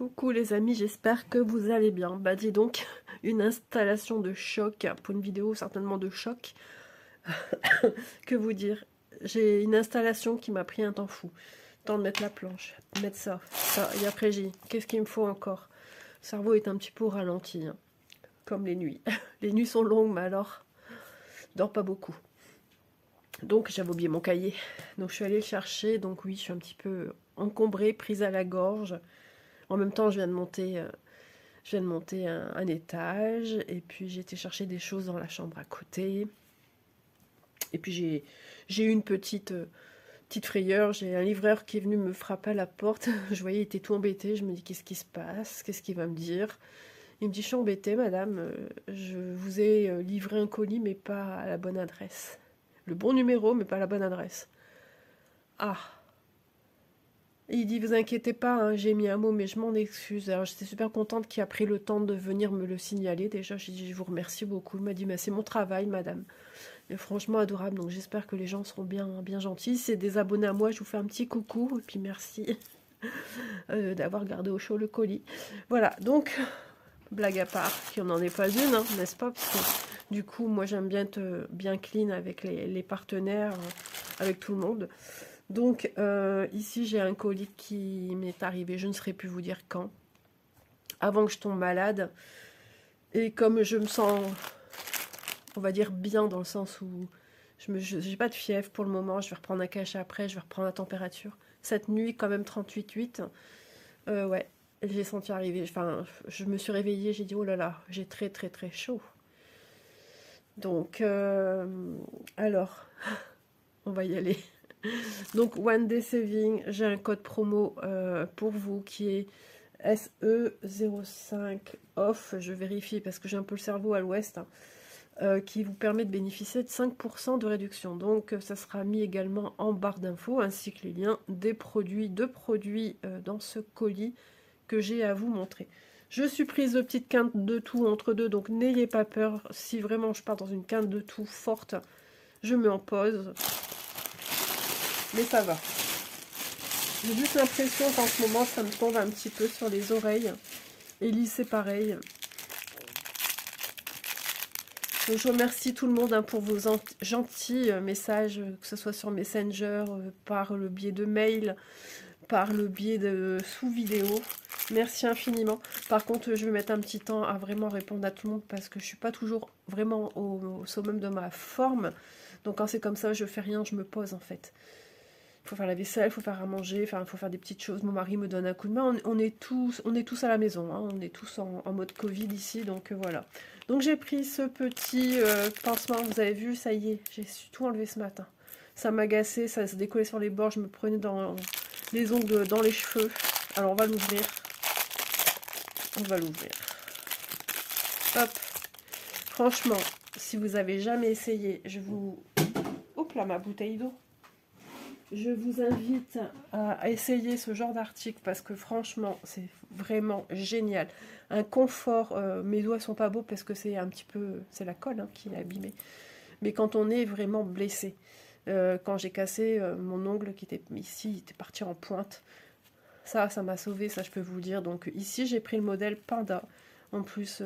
Coucou les amis, j'espère que vous allez bien. Bah dis donc, une installation de choc, pour une vidéo certainement de choc. Que vous dire, j'ai une installation qui m'a pris un temps fou. Temps de mettre la planche, mettre ça, et après j'ai dit, qu'est-ce qu'il me faut encore? Le cerveau est un petit peu au ralenti, hein, comme les nuits. Les nuits sont longues, mais alors, je dors pas beaucoup. Donc j'avais oublié mon cahier, donc je suis allée le chercher, donc oui, je suis un petit peu encombrée, prise à la gorge. En même temps, je viens de monter un étage, et puis j'ai été chercher des choses dans la chambre à côté. Et puis j'ai eu une petite frayeur, j'ai un livreur qui est venu me frapper à la porte. Je voyais, il était tout embêté, je me dis qu'est-ce qui se passe, qu'est-ce qu'il va me dire. Il me dit, je suis embêtée madame, je vous ai livré un colis mais pas à la bonne adresse. Le bon numéro mais pas à la bonne adresse. Ah! Il dit, vous inquiétez pas, hein, j'ai mis un mot, mais je m'en excuse. Alors, j'étais super contente qu'il a pris le temps de venir me le signaler. Déjà, j'ai dit, je vous remercie beaucoup. Il m'a dit, mais c'est mon travail, madame. Et franchement, adorable. Donc, j'espère que les gens seront bien gentils. C'est des abonnés à moi, je vous fais un petit coucou. Et puis, merci d'avoir gardé au chaud le colis. Voilà, donc, blague à part, qu'il n'y en ait pas une, hein, n'est-ce pas? Parce que, du coup, moi, j'aime bien être bien clean avec les partenaires, avec tout le monde. Donc ici j'ai un colis qui m'est arrivé, je ne saurais plus vous dire quand, avant que je tombe malade. Et comme je me sens, on va dire bien dans le sens où j'ai pas de fièvre pour le moment, je vais reprendre un cachet après, je vais reprendre la température. Cette nuit quand même 38,8, ouais, j'ai senti arriver, enfin je me suis réveillée, j'ai dit oh là là, j'ai très très très chaud. Donc alors, on va y aller. Donc One Day Saving, j'ai un code promo pour vous qui est SE05 off, je vérifie parce que j'ai un peu le cerveau à l'ouest, hein, qui vous permet de bénéficier de 5% de réduction. Donc ça sera mis également en barre d'infos ainsi que les liens des produits, dans ce colis que j'ai à vous montrer. Je suis prise de petites quintes de tout entre deux, donc n'ayez pas peur. Si vraiment je pars dans une quinte de tout forte, je me en pose. Mais ça va. J'ai juste l'impression qu'en ce moment, ça me tombe un petit peu sur les oreilles. Ellie, c'est pareil. Donc, je remercie tout le monde hein, pour vos gentils messages, que ce soit sur Messenger, par le biais de mail, par le biais de sous-vidéo. Merci infiniment. Par contre, je vais mettre un petit temps à vraiment répondre à tout le monde parce que je ne suis pas toujours vraiment au summum de ma forme. Donc quand c'est comme ça, je fais rien, je me pose en fait. Il faut faire la vaisselle, il faut faire à manger, enfin, il faut faire des petites choses. Mon mari me donne un coup de main. On est tous à la maison, hein. On est tous en mode Covid ici, donc voilà. Donc j'ai pris ce petit pansement, vous avez vu, ça y est, j'ai tout enlevé ce matin. Ça m'agaçait, ça se décollait sur les bords, je me prenais dans les ongles, dans les cheveux. Alors on va l'ouvrir. On va l'ouvrir. Hop. Franchement, si vous avez jamais essayé, je vous... Hop là, ma bouteille d'eau. Je vous invite à essayer ce genre d'article parce que franchement, c'est vraiment génial. Un confort, mes doigts sont pas beaux parce que c'est un petit peu, c'est la colle hein, qui est abîmée. Mais quand on est vraiment blessé, quand j'ai cassé mon ongle qui était ici, il était parti en pointe. Ça m'a sauvé, ça je peux vous le dire. Donc ici, j'ai pris le modèle Panda. En plus,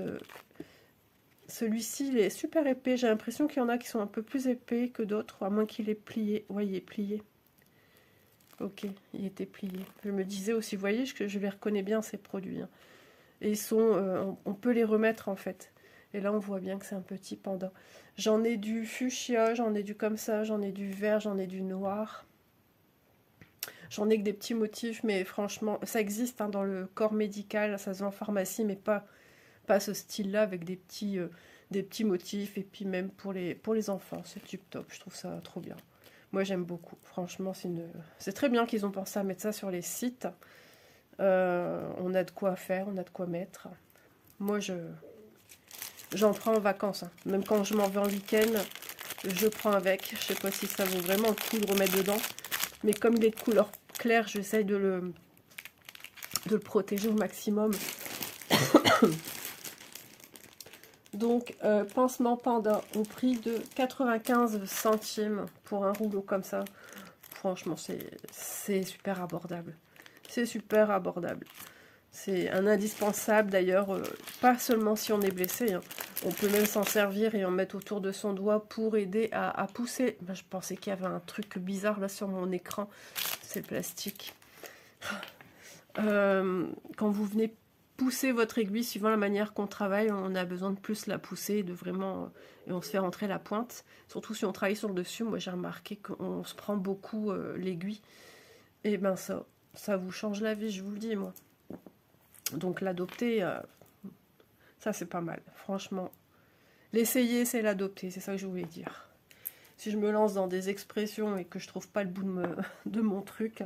celui-ci, il est super épais. J'ai l'impression qu'il y en a qui sont un peu plus épais que d'autres, à moins qu'il est plié. Vous voyez, plié. Ok, il était plié. Je me disais aussi, vous voyez, que je les reconnais bien ces produits. Hein. Et ils sont, on peut les remettre en fait. Et là, on voit bien que c'est un petit panda. J'en ai du fuchsia, j'en ai du comme ça, j'en ai du vert, j'en ai du noir. J'en ai que des petits motifs, mais franchement, ça existe hein, dans le corps médical, ça se vend en pharmacie, mais pas ce style-là avec des petits motifs. Et puis même pour les enfants, c'est tip top. Je trouve ça trop bien. Moi, j'aime beaucoup. Franchement, c'est très bien qu'ils ont pensé à mettre ça sur les sites. On a de quoi faire, on a de quoi mettre. Moi, j'en prends en vacances. Hein. Même quand je m'en vais en week-end, je prends avec. Je sais pas si ça vaut vraiment le coup de remettre dedans. Mais comme il est de couleur claire, j'essaye de le protéger au maximum. Donc, pansement Panda au prix de 95 centimes pour un rouleau comme ça. Franchement, c'est super abordable. C'est super abordable. C'est un indispensable d'ailleurs, pas seulement si on est blessé, hein. On peut même s'en servir et en mettre autour de son doigt pour aider à pousser. Ben, je pensais qu'il y avait un truc bizarre là sur mon écran, c'est le plastique. Quand vous venez pousser votre aiguille, suivant la manière qu'on travaille, on a besoin de plus la pousser, de vraiment, et on se fait rentrer la pointe. Surtout si on travaille sur le dessus, moi j'ai remarqué qu'on se prend beaucoup l'aiguille. Et ben ça vous change la vie, je vous le dis moi. Donc l'adopter, ça c'est pas mal, franchement. L'essayer, c'est l'adopter, c'est ça que je voulais dire. Si je me lance dans des expressions et que je trouve pas le bout de mon truc.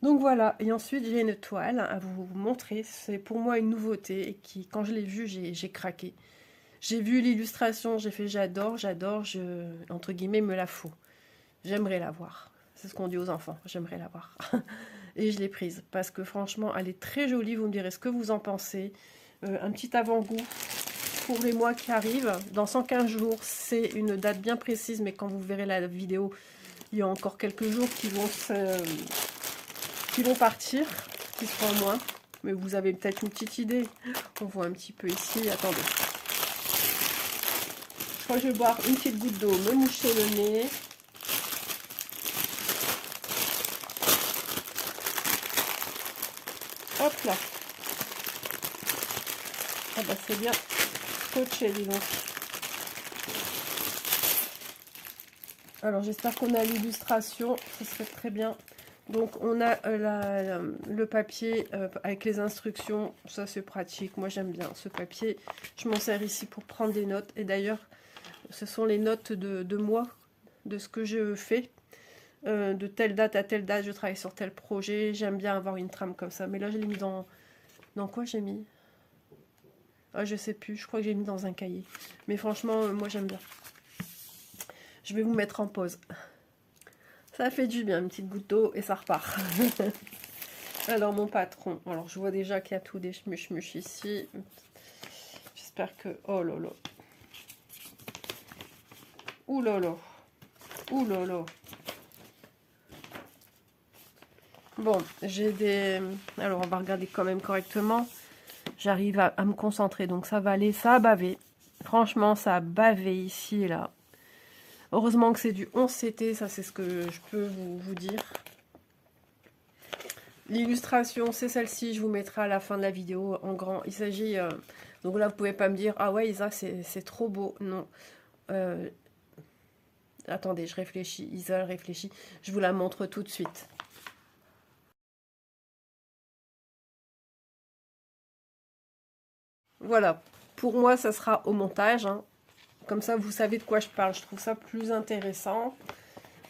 Donc voilà, et ensuite j'ai une toile à vous montrer. C'est pour moi une nouveauté et qui, quand je l'ai vue, j'ai craqué. J'ai vu l'illustration, j'ai fait j'adore, entre guillemets, me la faut. J'aimerais la voir. C'est ce qu'on dit aux enfants, j'aimerais la voir. Et je l'ai prise parce que franchement, elle est très jolie. Vous me direz ce que vous en pensez. Un petit avant-goût pour les mois qui arrivent. Dans 115 jours, c'est une date bien précise, mais quand vous verrez la vidéo, il y a encore quelques jours qui vont partir, qui seront moins. Mais vous avez peut-être une petite idée. On voit un petit peu ici. Attendez. Je crois que je vais boire une petite goutte d'eau, me moucher le nez. Hop là. Ah bah c'est bien scotché, dis donc. Alors j'espère qu'on a l'illustration, ce serait très bien. Donc on a le papier avec les instructions, ça c'est pratique, moi j'aime bien ce papier. Je m'en sers ici pour prendre des notes. Et d'ailleurs, ce sont les notes de moi, de ce que je fais. De telle date à telle date, je travaille sur tel projet. J'aime bien avoir une trame comme ça. Mais là, je l'ai mis dans... Dans quoi j'ai mis? Ah, je sais plus. Je crois que j'ai mis dans un cahier. Mais franchement, moi, j'aime bien. Je vais vous mettre en pause. Ça fait du bien, une petite goutte d'eau et ça repart. Alors, mon patron. Alors, je vois déjà qu'il y a tout des schmuch ici. J'espère que... Oh là là. Ouh là là. Ouh là là. Bon, j'ai des... Alors, on va regarder quand même correctement. J'arrive à me concentrer, donc ça va aller. Ça a bavé. Franchement, ça a bavé ici et là. Heureusement que c'est du 11CT, ça c'est ce que je peux vous dire. L'illustration, c'est celle-ci. Je vous mettrai à la fin de la vidéo en grand. Il s'agit... donc là, vous pouvez pas me dire, ah ouais, Isa, c'est trop beau. Non. Attendez, je réfléchis. Isa réfléchit. Je vous la montre tout de suite. Voilà, pour moi, ça sera au montage. Hein. Comme ça, vous savez de quoi je parle. Je trouve ça plus intéressant.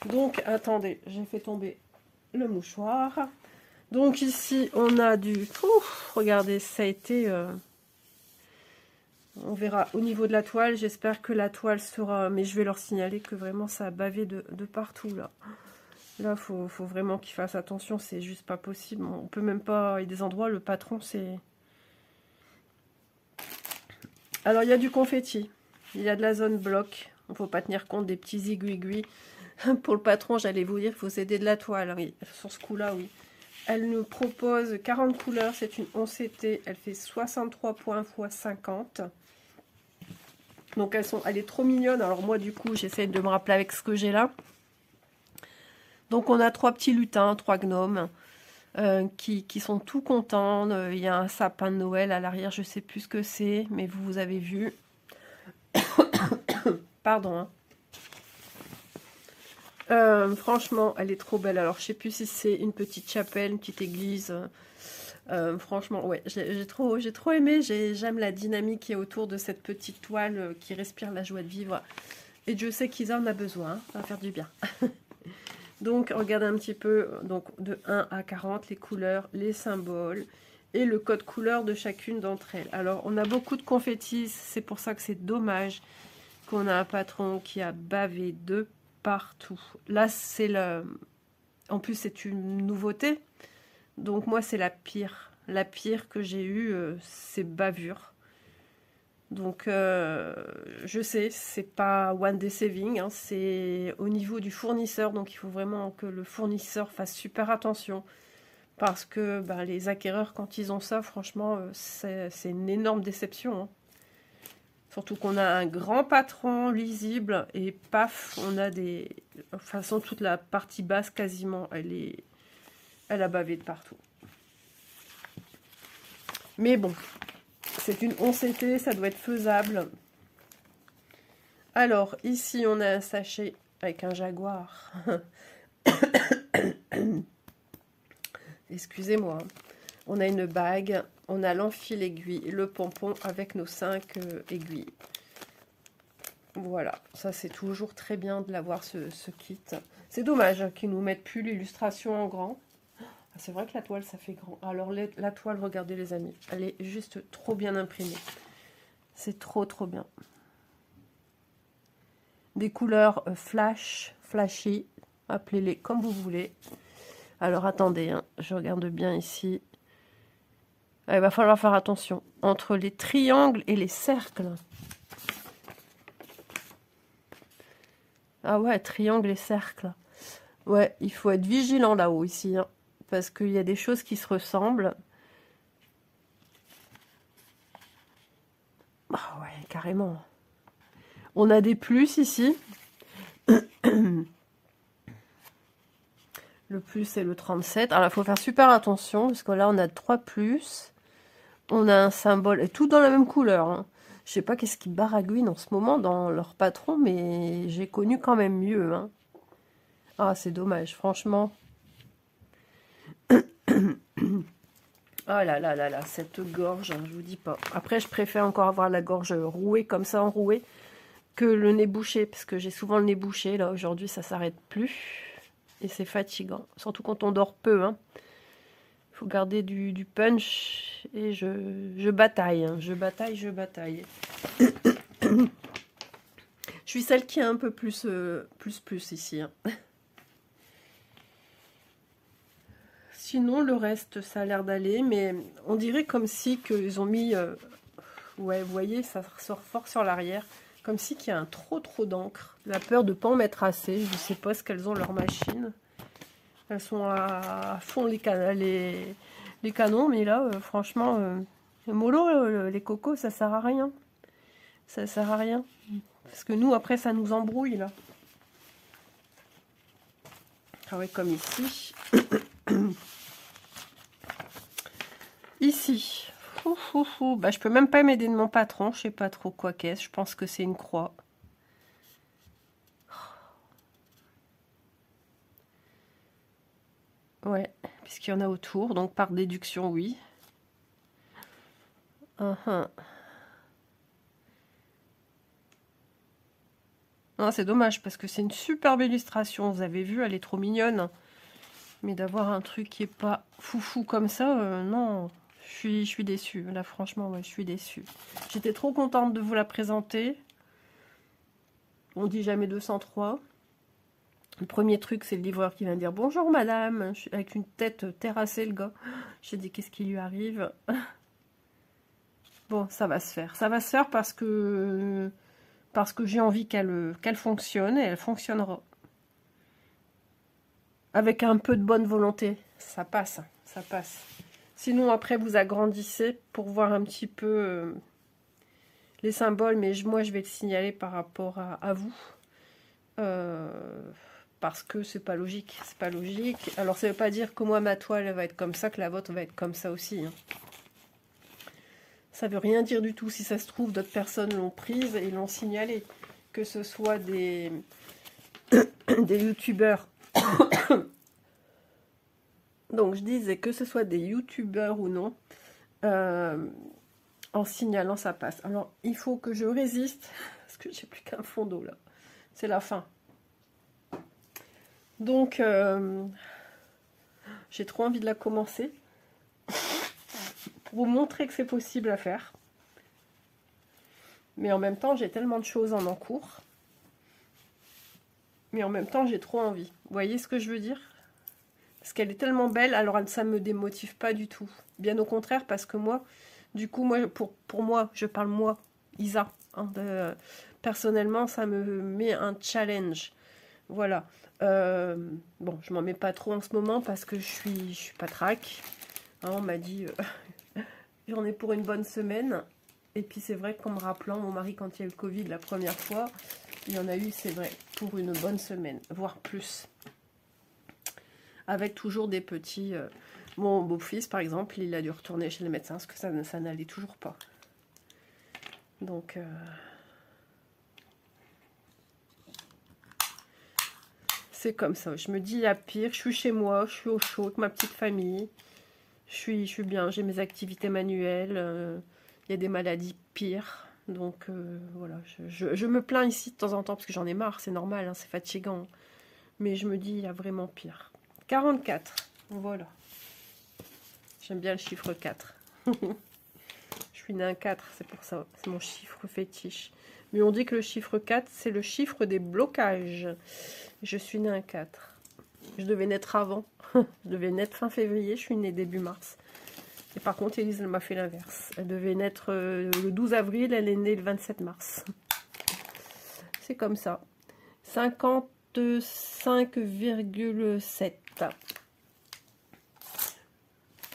Donc, attendez, j'ai fait tomber le mouchoir. Donc ici, on a du... Ouf, regardez, ça a été... On verra au niveau de la toile. J'espère que la toile sera... Mais je vais leur signaler que vraiment, ça a bavé de partout, là. Là, faut vraiment qu'ils fassent attention. C'est juste pas possible. On peut même pas... Il y a des endroits, le patron, c'est... Alors, il y a du confetti. Il y a de la zone bloc. Il ne faut pas tenir compte des petits aiguilles. Pour le patron, j'allais vous dire, il faut s'aider de la toile. Oui, sur ce coup-là, oui. Elle nous propose 40 couleurs. C'est une 11CT. Elle fait 63 points x 50. Donc, elle est trop mignonne. Alors, moi, du coup, j'essaie de me rappeler avec ce que j'ai là. Donc, on a 3 petits lutins, 3 gnomes. Qui sont tout contents. Il y a un sapin de Noël à l'arrière, je sais plus ce que c'est, mais vous avez vu. Pardon. Hein. Franchement, elle est trop belle. Alors, je sais plus si c'est une petite chapelle, une petite église. Franchement, ouais, j'ai trop aimé. J'aime la dynamique qui est autour de cette petite toile qui respire la joie de vivre. Et Dieu sait qu'ils en a besoin. Ça va faire du bien. Donc, regardez un petit peu, donc de 1 à 40, les couleurs, les symboles et le code couleur de chacune d'entre elles. Alors, on a beaucoup de confettis, c'est pour ça que c'est dommage qu'on a un patron qui a bavé de partout. Là, c'est le... En plus, c'est une nouveauté. Donc, moi, c'est la pire. La pire que j'ai eue, c'est bavure. Donc, je sais, c'est pas One Day Saving, hein, c'est au niveau du fournisseur. Donc, il faut vraiment que le fournisseur fasse super attention. Parce que bah, les acquéreurs, quand ils ont ça, franchement, c'est une énorme déception. Hein. Surtout qu'on a un grand patron lisible et paf, on a des... De toute façon, toute la partie basse, quasiment, elle a bavé de partout. Mais bon, c'est une 11CT, ça doit être faisable. Alors, ici, on a un sachet avec un jaguar. Excusez-moi. On a une bague, on a l'enfil aiguille, le pompon avec nos 5 aiguilles. Voilà, ça c'est toujours très bien de l'avoir ce kit. C'est dommage qu'ils ne nous mettent plus l'illustration en grand. Ah, c'est vrai que la toile ça fait grand. Alors la toile, regardez les amis, elle est juste trop bien imprimée. C'est trop bien. Des couleurs flashy, appelez-les comme vous voulez. Alors attendez, hein, je regarde bien ici. Il va falloir faire attention entre les triangles et les cercles. Ah ouais, triangle et cercle. Ouais, il faut être vigilant là-haut ici, hein, parce qu'il y a des choses qui se ressemblent. Ah ouais, carrément. On a des plus ici. Le plus, c'est le 37. Alors, il faut faire super attention, parce que là, on a 3 plus. On a un symbole, et tout dans la même couleur. Hein. Je sais pas qu'est-ce qui baragouine en ce moment dans leur patron, mais j'ai connu quand même mieux. Hein. Ah, c'est dommage, franchement. Ah là là là là, cette gorge, je vous dis pas. Après, je préfère encore avoir la gorge rouée, comme ça, enrouée, que le nez bouché, parce que j'ai souvent le nez bouché. Là, aujourd'hui, ça s'arrête plus. Et c'est fatigant, surtout quand on dort peu. Hein. Faut garder du punch et je bataille, hein. Je bataille. Je suis celle qui est un peu plus ici. Hein. Sinon, le reste, ça a l'air d'aller, mais on dirait comme si qu'ils ont mis... ouais, vous voyez, ça ressort fort sur l'arrière. Comme si qu'il y a un trop d'encre. La peur de ne pas en mettre assez. Je ne sais pas ce qu'elles ont, leur machine. Elles sont à fond les canons, mais là, franchement, mollo, les cocos, ça sert à rien. Ça sert à rien. Parce que nous, après, ça nous embrouille, là. Ah ouais, comme ici. Ici. Bah, je peux même pas m'aider de mon patron. Je sais pas trop quoi qu'est-ce. Je pense que c'est une croix. Ouais, puisqu'il y en a autour. Donc, par déduction, oui. Non, c'est dommage parce que c'est une superbe illustration. Vous avez vu, elle est trop mignonne. Mais d'avoir un truc qui est pas foufou comme ça, non, je suis déçue. Là, franchement, ouais, je suis déçue. J'étais trop contente de vous la présenter. On dit jamais 203. Le premier truc, c'est le livreur qui vient dire « Bonjour, madame », avec une tête terrassée, le gars. J'ai dit « Qu'est-ce qui lui arrive ?» Bon, ça va se faire. Ça va se faire parce que j'ai envie qu'elle fonctionne, et elle fonctionnera. Avec un peu de bonne volonté, ça passe, ça passe. Sinon, après, vous agrandissez pour voir un petit peu les symboles, mais moi, je vais le signaler par rapport à vous. Parce que c'est pas logique, c'est pas logique. Alors, ça veut pas dire que moi, ma toile elle va être comme ça, que la vôtre va être comme ça aussi. Hein. Ça veut rien dire du tout. Si ça se trouve, d'autres personnes l'ont prise et l'ont signalé. Que ce soit des youtubeurs. Donc, je disais que ce soit des youtubeurs ou non, en signalant, ça passe. Alors, il faut que je résiste, parce que j'ai plus qu'un fond d'eau, là. C'est la fin. Donc, j'ai trop envie de la commencer. Pour vous montrer que c'est possible à faire. Mais en même temps, j'ai tellement de choses en cours. Mais en même temps, j'ai trop envie. Vous voyez ce que je veux dire ? Parce qu'elle est tellement belle, alors ça ne me démotive pas du tout. Bien au contraire, parce que moi, du coup, moi, pour moi, je parle moi, Isa. Hein, personnellement, ça me met un challenge. Voilà. Bon, je m'en mets pas trop en ce moment parce que je suis pas trac. Hein, on m'a dit, j'en ai pour une bonne semaine. Et puis c'est vrai qu'en me rappelant, mon mari, quand il y a eu le Covid la première fois, il y en a eu, c'est vrai, pour une bonne semaine, voire plus. Avec toujours des petits... Mon beau-fils, par exemple, il a dû retourner chez le médecin parce que ça n'allait toujours pas. Donc... c'est comme ça. Je me dis, il y a pire. Je suis chez moi, je suis au chaud avec ma petite famille. Je suis bien, j'ai mes activités manuelles. Il y a des maladies pires. Donc voilà, je me plains ici de temps en temps parce que j'en ai marre, c'est normal, hein, c'est fatigant. Mais je me dis, il y a vraiment pire. 44, voilà. J'aime bien le chiffre 4. Je suis née un 4, c'est pour ça, c'est mon chiffre fétiche. Mais on dit que le chiffre 4, c'est le chiffre des blocages. Je suis née un 4. Je devais naître avant. Je devais naître fin février, je suis née début mars. Et par contre, Elise, elle m'a fait l'inverse. Elle devait naître le 12 avril, elle est née le 27 mars. C'est comme ça. 55,7.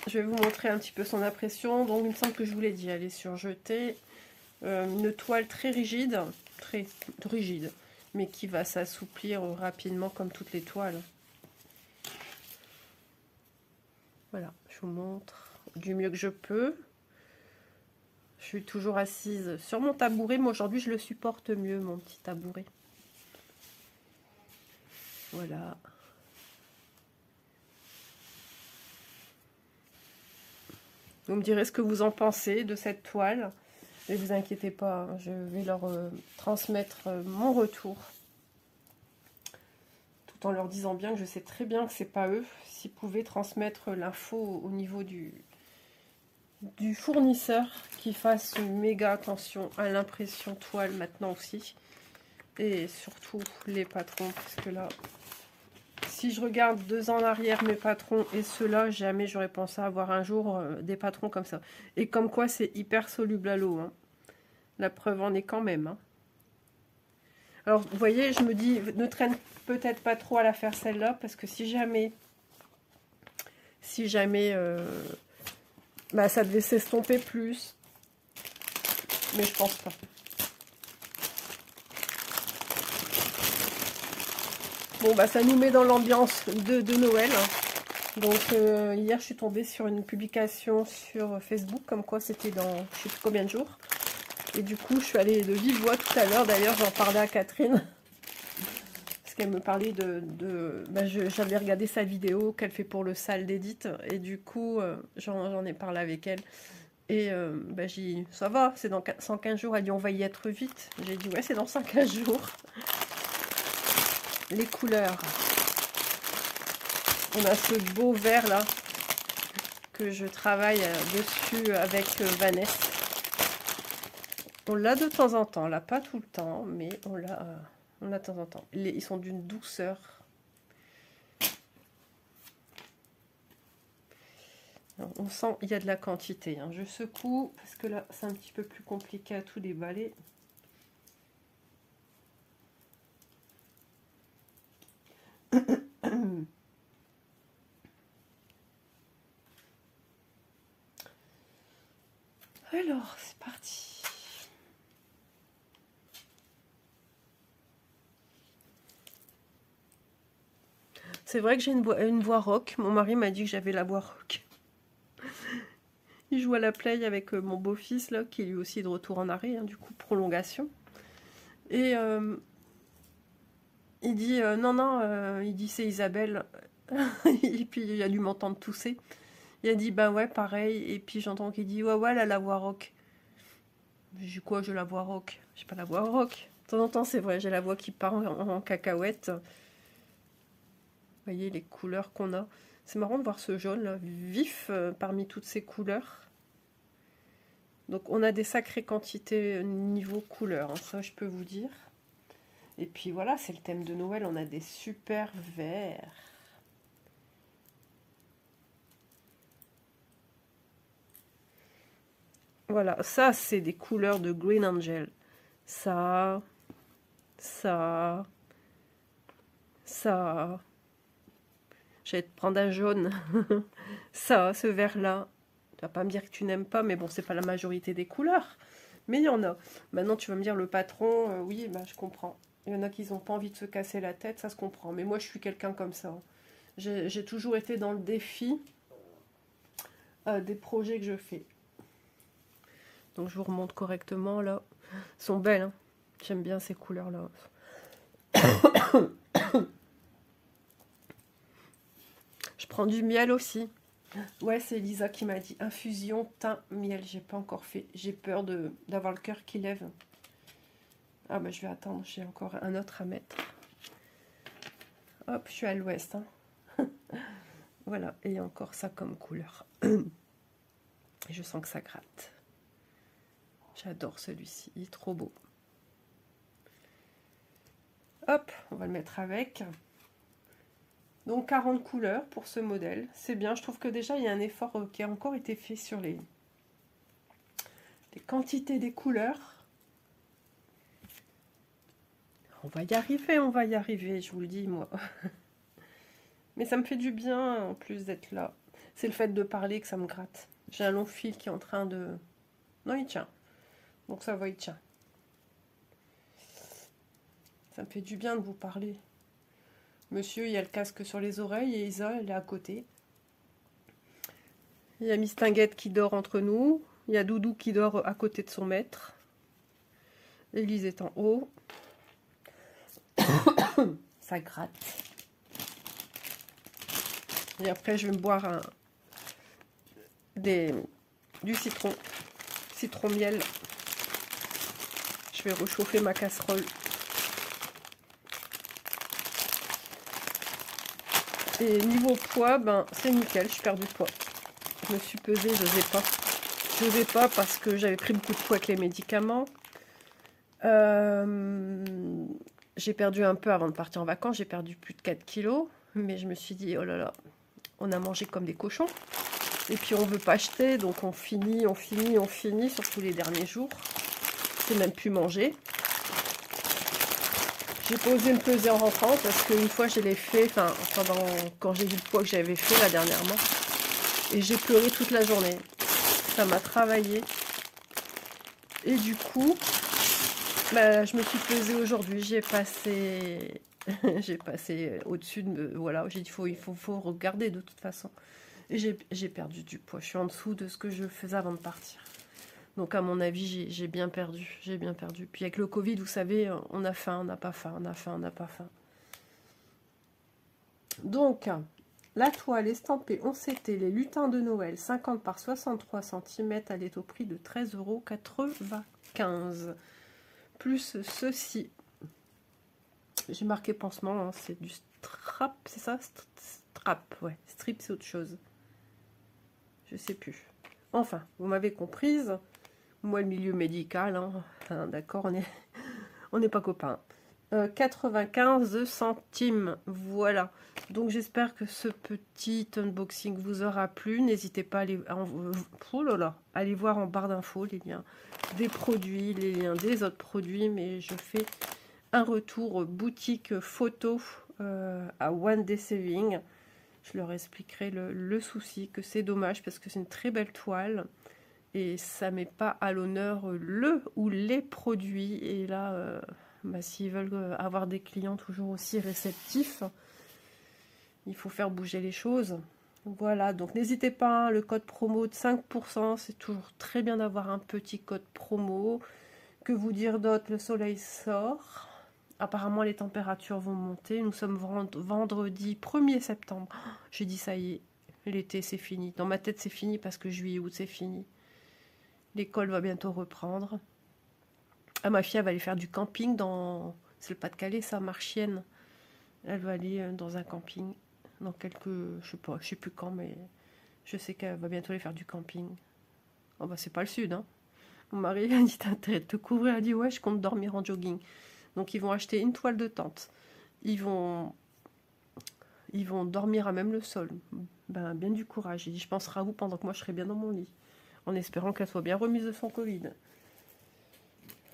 Je vais vous montrer un petit peu son impression. Donc, il me semble que je vous l'ai dit, elle est surjetée. Une toile très rigide, mais qui va s'assouplir rapidement comme toutes les toiles. Voilà, je vous montre du mieux que je peux. Je suis toujours assise sur mon tabouret, mais aujourd'hui je le supporte mieux, mon petit tabouret. Voilà. Vous me direz ce que vous en pensez de cette toile. Ne vous inquiétez pas, je vais leur transmettre mon retour. Tout en leur disant bien que je sais très bien que c'est pas eux. S'ils pouvaient transmettre l'info au niveau du fournisseur, qui fasse méga attention à l'impression toile maintenant aussi. Et surtout les patrons, puisque là, si je regarde 2 ans en arrière mes patrons et ceux-là, jamais j'aurais pensé avoir un jour des patrons comme ça. Et comme quoi c'est hyper soluble à l'eau. Hein. La preuve en est quand même. Hein. Alors vous voyez, je me dis, ne traîne peut-être pas trop à la faire celle-là, parce que si jamais bah, ça devait s'estomper plus. Mais je pense pas. Bon, bah ça nous met dans l'ambiance de Noël. Donc hier, je suis tombée sur une publication sur Facebook, comme quoi c'était dans je sais plus combien de jours. Et du coup, je suis allée de vive voix tout à l'heure. D'ailleurs, j'en parlais à Catherine. Parce qu'elle me parlait bah, j'avais regardé sa vidéo qu'elle fait pour le Salle d'Edit. Et du coup, j'en ai parlé avec elle. Et bah, j'ai dit, ça va, c'est dans 115 jours. Elle dit, on va y être vite. J'ai dit, ouais, c'est dans 115 jours. Les couleurs. On a ce beau vert là que je travaille dessus avec Vanessa. On l'a de temps en temps, là pas tout le temps, mais on l'a de temps en temps. Ils sont d'une douceur. Alors, on sent il y a de la quantité. Hein. Je secoue parce que là c'est un petit peu plus compliqué à tout déballer. Alors, c'est parti. C'est vrai que j'ai une voix rock. Mon mari m'a dit que j'avais la voix rock. Il joue à la play avec mon beau-fils, là, qui est lui aussi de retour en arrêt, hein, du coup, prolongation. Et il dit, non, il dit, c'est Isabelle. Et puis, il a dû m'entendre tousser. Il a dit, bah ouais, pareil. Et puis, j'entends qu'il dit, ouais, elle a la voix rock. J'ai dit, quoi, j'ai la voix rock? J'ai pas la voix rock. De temps en temps, c'est vrai, j'ai la voix qui part en cacahuète. Vous voyez les couleurs qu'on a. C'est marrant de voir ce jaune là, vif parmi toutes ces couleurs. Donc on a des sacrées quantités niveau couleur, hein, ça je peux vous dire. Et puis voilà, c'est le thème de Noël, on a des super verts. Voilà, ça c'est des couleurs de Green Angel. Ça, Ça, j'allais te prendre un jaune. Ça, ce vert-là. Tu vas pas me dire que tu n'aimes pas, mais bon, c'est pas la majorité des couleurs. Mais il y en a. Maintenant, tu vas me dire, le patron, oui, bah, je comprends. Il y en a qui n'ont pas envie de se casser la tête, ça se comprend. Mais moi, je suis quelqu'un comme ça. J'ai toujours été dans le défi des projets que je fais. Donc, je vous remonte correctement, là. Elles sont belles, hein. J'aime bien ces couleurs-là. Je prends du miel aussi. Ouais, c'est Elisa qui m'a dit infusion thym miel. J'ai pas encore fait. J'ai peur d'avoir le cœur qui lève. Ah bah je vais attendre. J'ai encore un autre à mettre. Hop, je suis à l'ouest. Hein. Voilà. Et encore ça comme couleur. Et je sens que ça gratte. J'adore celui-ci. Il est trop beau. Hop, on va le mettre avec. Donc 40 couleurs pour ce modèle. C'est bien. Je trouve que déjà il y a un effort qui a encore été fait sur les quantités des couleurs. On va y arriver, je vous le dis, moi. Mais ça me fait du bien, en plus, d'être là. C'est le fait de parler que ça me gratte. J'ai un long fil qui est en train de... Non, il tient. Donc ça va, il tient. Ça me fait du bien de vous parler. Monsieur, il y a le casque sur les oreilles et Isa, elle est à côté. Il y a Miss Tinguette qui dort entre nous. Il y a Doudou qui dort à côté de son maître. Élise est en haut. Ça gratte. Et après, je vais me boire du citron miel. Je vais réchauffer ma casserole. Et niveau poids, ben c'est nickel, je perds du poids. Je me suis pesée, je n'osais pas. Je n'osais pas parce que j'avais pris beaucoup de poids avec les médicaments. J'ai perdu un peu avant de partir en vacances, j'ai perdu plus de 4 kilos. Mais je me suis dit, oh là là, on a mangé comme des cochons. Et puis on veut pas acheter, donc on finit, surtout les derniers jours. C'est même plus manger. J'ai pas osé me peser en rentrant parce qu'une fois je l'ai fait, quand j'ai vu le poids que j'avais fait là dernièrement, et j'ai pleuré toute la journée. Ça m'a travaillé. Et du coup, bah, je me suis pesée aujourd'hui. J'ai passé, j'ai passé au-dessus de, voilà, j'ai dit il faut regarder de toute façon. Et j'ai perdu du poids. Je suis en dessous de ce que je faisais avant de partir. Donc à mon avis, j'ai bien perdu. J'ai bien perdu. Puis avec le Covid, vous savez, on a faim, on n'a pas faim, on a faim, on n'a pas faim. Donc, la toile estampée 11CT, les lutins de Noël, 50 par 63 cm, elle est au prix de 13,95 €. Plus ceci. J'ai marqué pansement, hein, c'est du strap, c'est ça? Strap, ouais. Strip, c'est autre chose. Je sais plus. Enfin, vous m'avez comprise. Moi, le milieu médical, hein, enfin, d'accord, on n'est pas copains. 95 centimes, voilà. Donc j'espère que ce petit unboxing vous aura plu. N'hésitez pas à aller voir en barre d'infos les liens des produits, les liens des autres produits. Mais je fais un retour boutique photo à One Day Saving. Je leur expliquerai le souci, que c'est dommage parce que c'est une très belle toile. Et ça met pas à l'honneur le ou les produits. Et là, bah, s'ils veulent avoir des clients toujours aussi réceptifs, il faut faire bouger les choses. Voilà, donc n'hésitez pas, hein, le code promo de 5%, c'est toujours très bien d'avoir un petit code promo. Que vous dire d'autre? Le soleil sort. Apparemment, les températures vont monter. Nous sommes vendredi 1er septembre. Oh, j'ai dit ça y est, l'été c'est fini. Dans ma tête c'est fini parce que juillet, août c'est fini. L'école va bientôt reprendre. Ah, ma fille, elle va aller faire du camping dans... C'est le Pas-de-Calais, ça, Marchienne. Elle va aller dans un camping dans quelques... Je sais pas, je sais plus quand, mais je sais qu'elle va bientôt aller faire du camping. Oh bah, c'est pas le sud, hein. Mon mari a dit, t'as intérêt de te couvrir. Elle a dit, ouais, je compte dormir en jogging. Donc, ils vont acheter une toile de tente. Ils vont dormir à même le sol. Ben, bien du courage. J'ai dit, je penserai à vous pendant que moi, je serai bien dans mon lit. En espérant qu'elle soit bien remise de son Covid.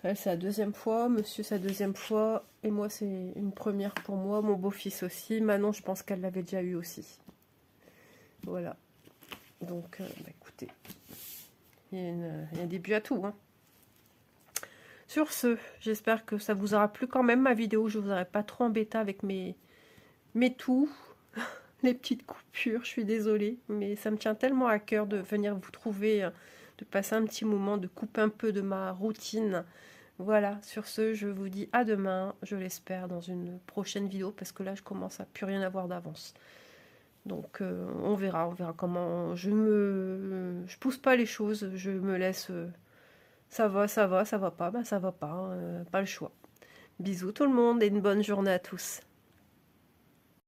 Elle, c'est la deuxième fois. Monsieur, c'est la deuxième fois. Et moi, c'est une première pour moi. Mon beau-fils aussi. Manon, je pense qu'elle l'avait déjà eu aussi. Voilà. Donc, bah, écoutez, il y a un début à tout. Hein. Sur ce, j'espère que ça vous aura plu quand même, ma vidéo. Je vous aurais pas trop embêté avec mes toux, les petites coupures. Je suis désolée. Mais ça me tient tellement à cœur de venir vous trouver, de passer un petit moment, de couper un peu de ma routine. Voilà, sur ce, je vous dis à demain, je l'espère, dans une prochaine vidéo, parce que là, je commence à plus rien avoir d'avance. Donc, on verra comment... Je pousse pas les choses, je me laisse... ça va pas, ben ça va pas, pas le choix. Bisous tout le monde et une bonne journée à tous.